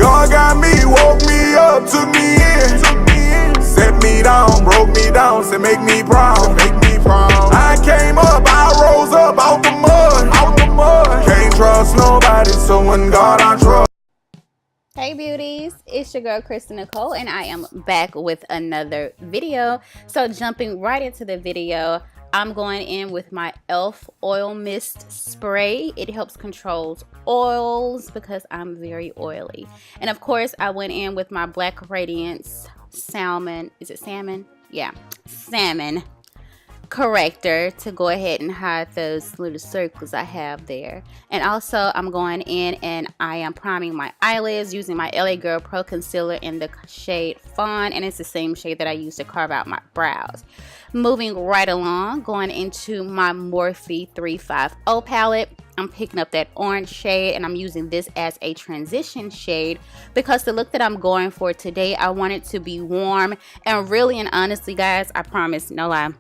God got me, woke me up, took me in, set me down, broke me down, said make me proud, I came up, I rose up out the mud, can't trust nobody, so in God I trust. Hey beauties, it's your girl Krystal Nykole, and I am back with another video. So jumping right into the video, I'm going in with my e.l.f. oil mist spray. It helps control oils because I'm very oily. And of course, I went in with my Black Radiance salmon. Is it salmon? Yeah, salmon corrector to go ahead and hide those little circles I have there. And also I'm going in and I am priming my eyelids using my LA Girl Pro Concealer in the shade Fawn, and it's the same shade that I use to carve out my brows. Moving right along, going into my Morphe 350 palette. I'm picking up that orange shade and I'm using this as a transition shade because the look that I'm going for today, I want it to be warm. And really and honestly guys, I promise, no lie,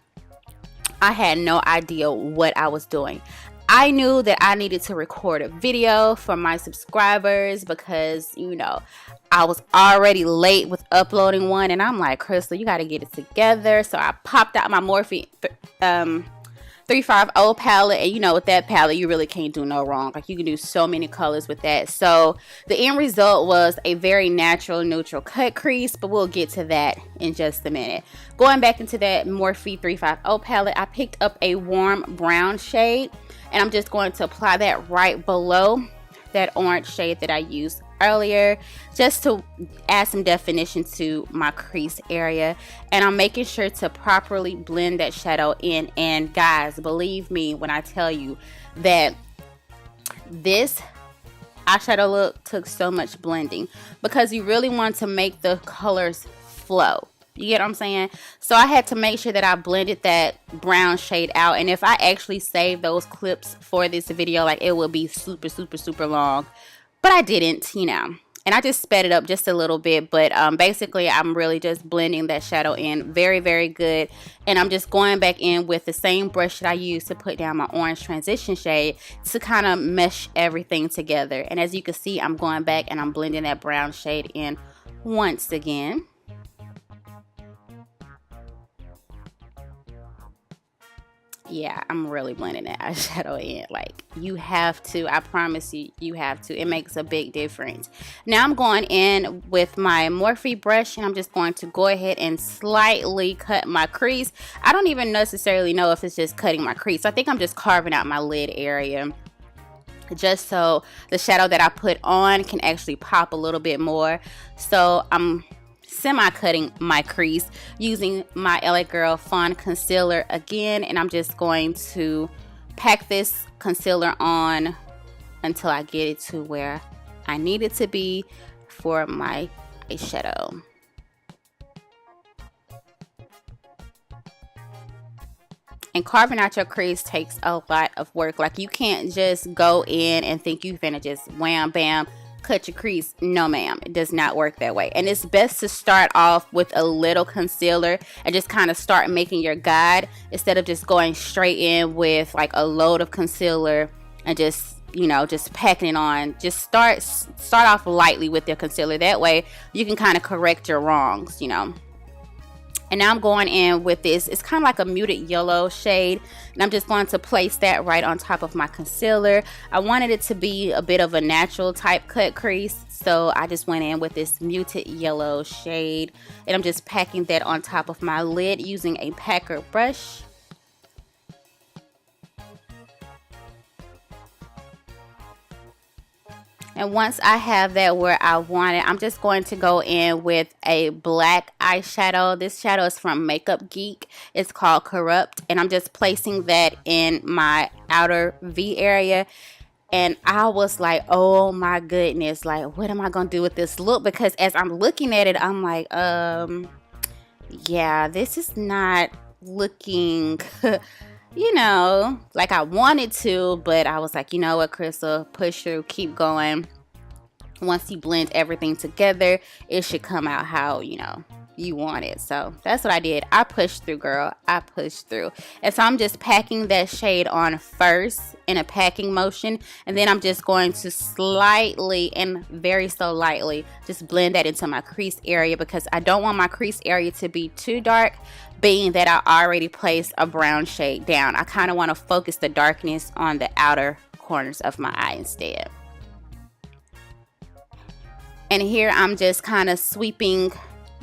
I had no idea what I was doing. I knew that I needed to record a video for my subscribers because, you know, I was already late with uploading one, and I'm like, Krystal, you got to get it together. So I popped out my Morphe 350 palette, and you know, with that palette you really can't do no wrong. Like, you can do so many colors with that. So the end result was a very natural neutral cut crease, but we'll get to that in just a minute. Going back into that Morphe 350 palette, I picked up a warm brown shade, and I'm just going to apply that right below that orange shade that I used earlier, just to add some definition to my crease area. And I'm making sure to properly blend that shadow in. And guys, believe me when I tell you that this eyeshadow look took so much blending, because you really want to make the colors flow. You get what I'm saying? So I had to make sure that I blended that brown shade out. And if I actually saved those clips for this video, like, it would be super long. But I didn't, you know. And I just sped it up just a little bit. But basically, I'm really just blending that shadow in very good. And I'm just going back in with the same brush that I used to put down my orange transition shade to kind of mesh everything together. And as you can see, I'm going back and I'm blending that brown shade in once again. Yeah, I'm really blending that eyeshadow in. Like, you have to. I promise you, you have to. It makes a big difference. Now I'm going in with my Morphe brush, and I'm just going to go ahead and slightly cut my crease. I don't even necessarily know if it's just cutting my crease. I think I'm just carving out my lid area, just so the shadow that I put on can actually pop a little bit more. So I'm semi-cutting my crease using my LA Girl Fawn concealer again, and I'm just going to pack this concealer on until I get it to where I need it to be for my eyeshadow. And carving out your crease takes a lot of work. Like, you can't just go in and think you finna just wham bam cut your crease. No ma'am, it does not work that way. And it's best to start off with a little concealer and just kind of start making your guide, instead of just going straight in with like a load of concealer and just, you know, just packing it on. Just start off lightly with your concealer. That way you can kind of correct your wrongs, you know. And now I'm going in with this, it's kind of like a muted yellow shade, and I'm just going to place that right on top of my concealer. I wanted it to be a bit of a natural type cut crease, so I just went in with this muted yellow shade, and I'm just packing that on top of my lid using a packer brush. And once I have that where I want it, I'm just going to go in with a black eyeshadow. This shadow is from Makeup Geek. It's called Corrupt. And I'm just placing that in my outer V area. And I was like, oh my goodness, like, what am I going to do with this look? Because as I'm looking at it, I'm like, yeah, this is not looking you know, like I wanted to, but I was like, you know what, Krystal, push through, keep going. Once you blend everything together, it should come out how, you know, you want it. So that's what I did. I pushed through, girl. I pushed through. And so I'm just packing that shade on first in a packing motion, and then I'm just going to slightly and very so lightly just blend that into my crease area, because I don't want my crease area to be too dark, being that I already placed a brown shade down. I kind of want to focus the darkness on the outer corners of my eye instead. And here I'm just kind of sweeping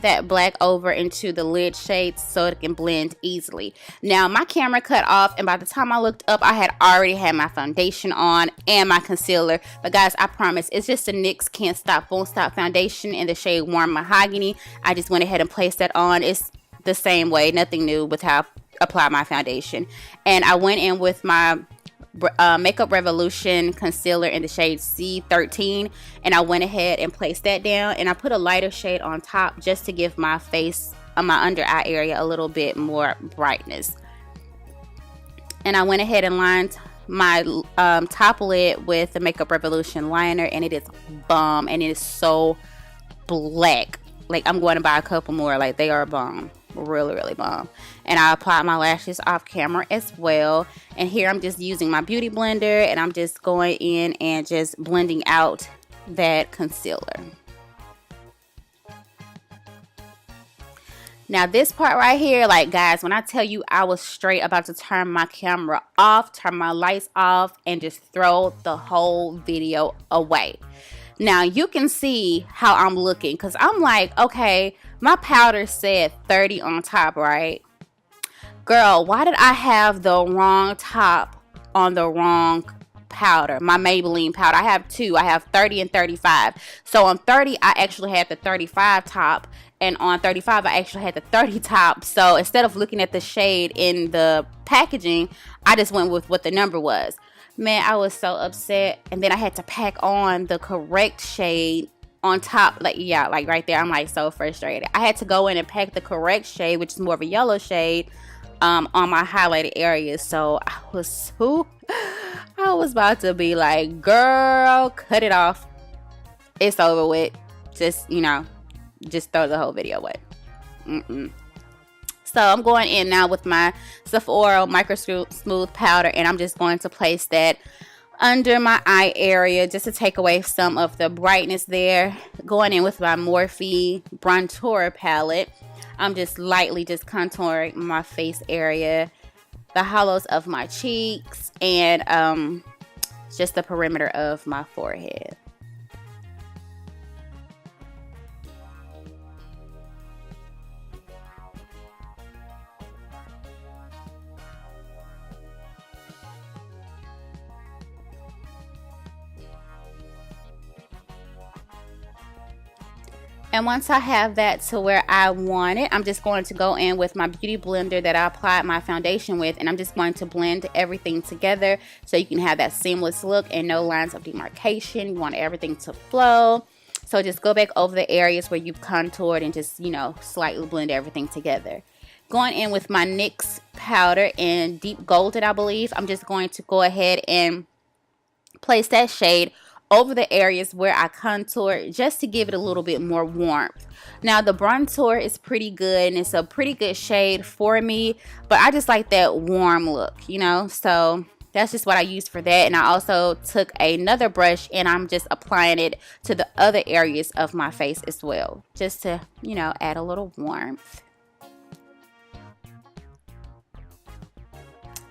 that black over into the lid shades so it can blend easily. Now my camera cut off, and by the time I looked up, I had already had my foundation on and my concealer. But guys, I promise, it's just a NYX Can't Stop Won't Stop foundation in the shade Warm Mahogany. I just went ahead and placed that on. It's the same way, nothing new with how I apply my foundation. And I went in with my Makeup Revolution concealer in the shade C13, and I went ahead and placed that down, and I put a lighter shade on top just to give my face, my under eye area, a little bit more brightness. And I went ahead and lined my top lid with the Makeup Revolution liner, and it is bomb, and it is so black. Like, I'm going to buy a couple more. Like, they are bomb. Really bomb. And I applied my lashes off camera as well. And here I'm just using my beauty blender, and I'm just going in and just blending out that concealer. Now this part right here, like guys, when I tell you I was straight about to turn my camera off, turn my lights off, and just throw the whole video away. Now you can see how I'm looking, because I'm like, okay, my powder said 30 on top, right? Girl, why did I have the wrong top on the wrong powder? My Maybelline powder. I have two. I have 30 and 35. So on 30, I actually had the 35 top. And on 35, I actually had the 30 top. So instead of looking at the shade in the packaging, I just went with what the number was. Man, I was so upset. And then I had to pack on the correct shade on top. Like, yeah, like right there, I'm like so frustrated. I had to go in and pack the correct shade, which is more of a yellow shade, on my highlighted areas. So I was about to be like, girl, cut it off. It's over with. Just, you know, just throw the whole video away. So I'm going in now with my Sephora Micro Smooth powder, and I'm just going to place that under my eye area just to take away some of the brightness there. Going in with my Morphe Bronzer palette, I'm just lightly just contouring my face area, the hollows of my cheeks, and just the perimeter of my forehead. And once I have that to where I want it, I'm just going to go in with my beauty blender that I applied my foundation with, and I'm just going to blend everything together so you can have that seamless look and no lines of demarcation. You want everything to flow. So just go back over the areas where you've contoured and just, you know, slightly blend everything together. Going in with my NYX powder in Deep Golden, I believe. I'm just going to go ahead and place that shade over the areas where I contour, just to give it a little bit more warmth. Now the bronzer is pretty good, and it's a pretty good shade for me, but I just like that warm look, you know, so that's just what I used for that. And I also took another brush and I'm just applying it to the other areas of my face as well, just to, you know, add a little warmth.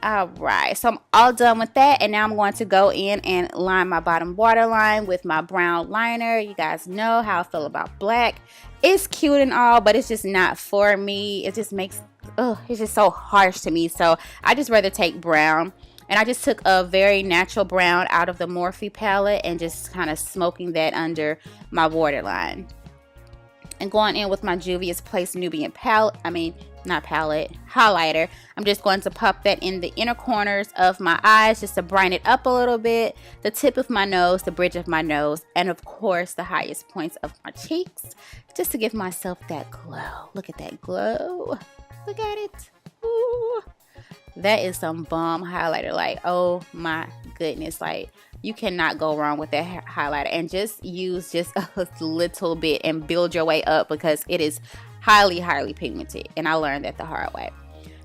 Alright, so I'm all done with that, and now I'm going to go in and line my bottom waterline with my brown liner. You guys know how I feel about black. It's cute and all, but it's just not for me. It just makes, it's just so harsh to me. So I just rather take brown. And I just took a very natural brown out of the Morphe palette and just kind of smoking that under my waterline. And going in with my Juvia's Place Nubian palette, highlighter. I'm just going to pop that in the inner corners of my eyes just to brighten it up a little bit, the tip of my nose, the bridge of my nose, and of course the highest points of my cheeks, just to give myself that glow. Look at that glow. Look at it. Ooh. That is some bomb highlighter. Like, oh my goodness, like you cannot go wrong with that highlighter. And just use just a little bit and build your way up, because it is highly pigmented, and I learned that the hard way.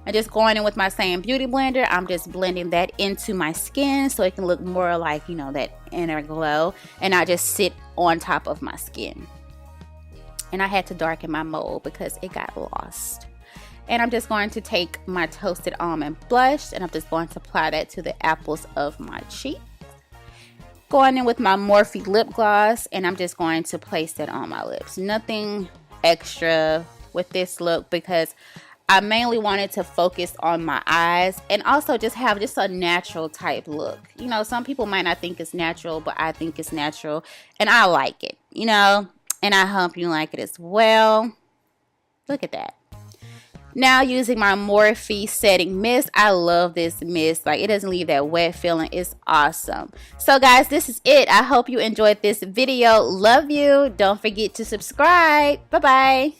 And just going in with my same beauty blender, I'm just blending that into my skin so it can look more like, you know, that inner glow and not just sit on top of my skin. And I had to darken my mold because it got lost. And I'm just going to take my Toasted Almond blush and I'm just going to apply that to the apples of my cheek. Going in with my Morphe Lip Gloss, and I'm just going to place that on my lips. Nothing extra with this look because I mainly wanted to focus on my eyes and also just have just a natural type look. You know, some people might not think it's natural, but I think it's natural and I like it, you know, and I hope you like it as well. Look at that. Now using my Morphe setting mist. I love this mist. Like, it doesn't leave that wet feeling. It's awesome. So guys, this is it. I hope you enjoyed this video. Love you. Don't forget to subscribe. Bye bye.